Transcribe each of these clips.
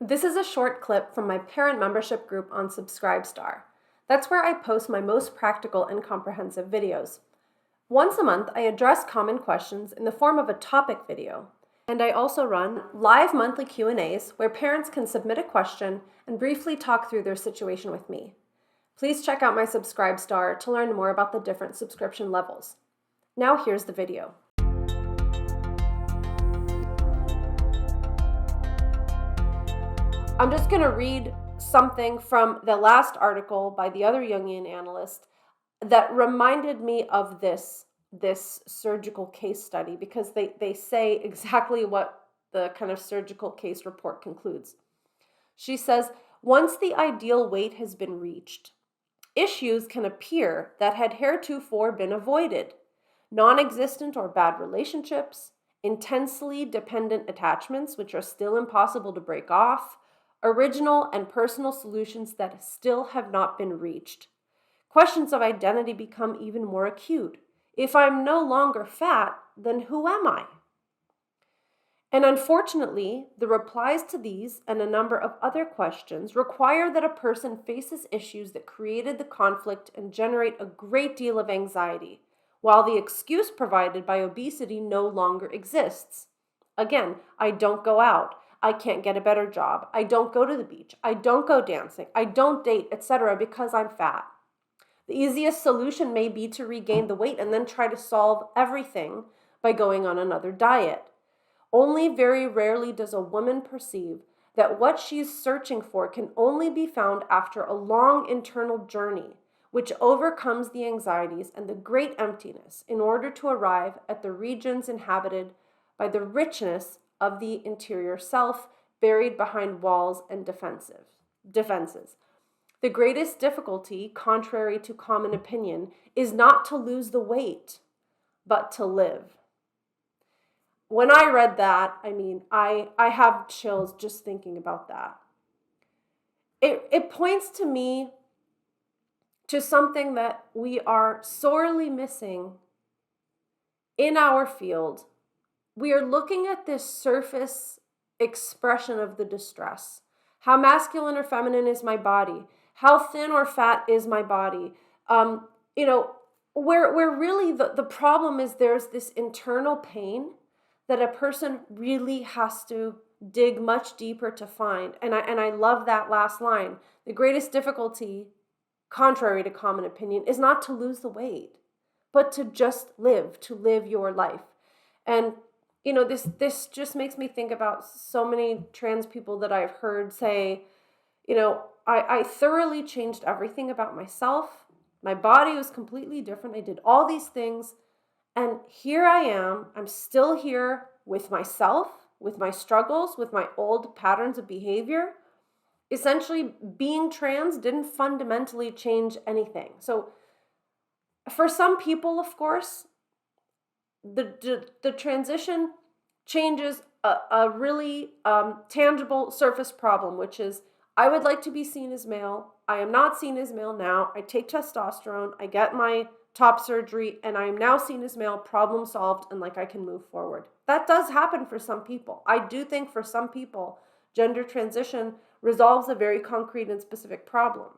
This is a short clip from my parent membership group on Subscribestar. That's where I post my most practical and comprehensive videos. Once a month, I address common questions in the form of a topic video. And I also run live monthly Q&As where parents can submit a question and briefly talk through their situation with me. Please check out my Subscribestar to learn more about the different subscription levels. Now here's the video. I'm just going to read something from the last article by the other Jungian analyst that reminded me of this surgical case study, because they say exactly what the kind of surgical case report concludes. She says, once the ideal weight has been reached, issues can appear that had heretofore been avoided. Non-existent or bad relationships, intensely dependent attachments which are still impossible to break off, original and personal solutions that still have not been reached. Questions of identity become even more acute. If I'm no longer fat, then who am I? And unfortunately, the replies to these and a number of other questions require that a person faces issues that created the conflict and generate a great deal of anxiety, while the excuse provided by obesity no longer exists. Again, I don't go out. I can't get a better job. I don't go to the beach. I don't go dancing. I don't date, etc. because I'm fat. The easiest solution may be to regain the weight and then try to solve everything by going on another diet. Only very rarely does a woman perceive that what she's searching for can only be found after a long internal journey, which overcomes the anxieties and the great emptiness in order to arrive at the regions inhabited by the richness of the interior self, buried behind walls and defenses. The greatest difficulty, contrary to common opinion, is not to lose the weight, but to live. When I read that, I have chills just thinking about that. It points to me to something that we are sorely missing in our field. We are looking at this surface expression of the distress. How masculine or feminine is my body? How thin or fat is my body? Where really the problem is, there's this internal pain that a person really has to dig much deeper to find. And I love that last line. The greatest difficulty, contrary to common opinion, is not to lose the weight, but to just live, to live your life. And this just makes me think about so many trans people that I've heard say, I thoroughly changed everything about myself. My body was completely different. I did all these things. And here I am. I'm still here with myself, with my struggles, with my old patterns of behavior. Essentially, being trans didn't fundamentally change anything. So for some people, of course, the transition changes a really tangible surface problem, which is, I would like to be seen as male. I am not seen as male now. I take testosterone. I get my top surgery, and I am now seen as male, problem solved, and I can move forward. That does happen for some people. I do think for some people, gender transition resolves a very concrete and specific problem.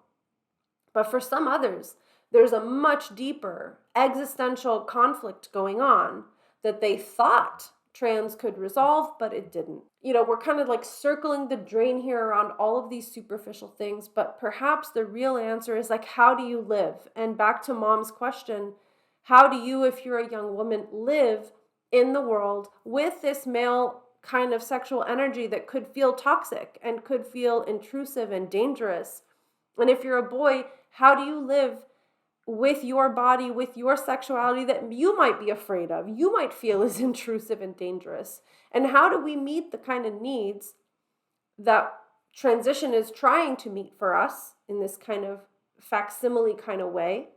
But for some others, there's a much deeper existential conflict going on that they thought trans could resolve, but it didn't. We're kind of circling the drain here around all of these superficial things, but perhaps the real answer is how do you live? And back to Mom's question, how do you, if you're a young woman, live in the world with this male kind of sexual energy that could feel toxic and could feel intrusive and dangerous? And if you're a boy, how do you live with your body, with your sexuality that you might be afraid of, you might feel is intrusive and dangerous? And how do we meet the kind of needs that transition is trying to meet for us in this kind of facsimile kind of way?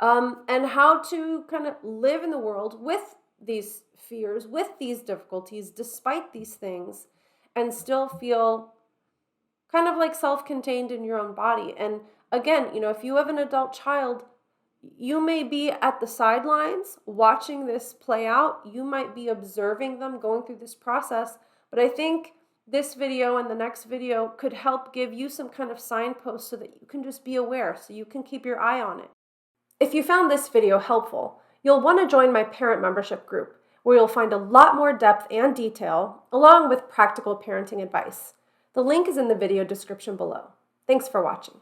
And how to kind of live in the world with these fears, with these difficulties, despite these things, and still feel kind of self-contained in your own body. And again, if you have an adult child, you may be at the sidelines watching this play out. You might be observing them going through this process. But I think this video and the next video could help give you some kind of signpost so that you can just be aware, so you can keep your eye on it. If you found this video helpful, you'll want to join my parent membership group, where you'll find a lot more depth and detail, along with practical parenting advice. The link is in the video description below. Thanks for watching.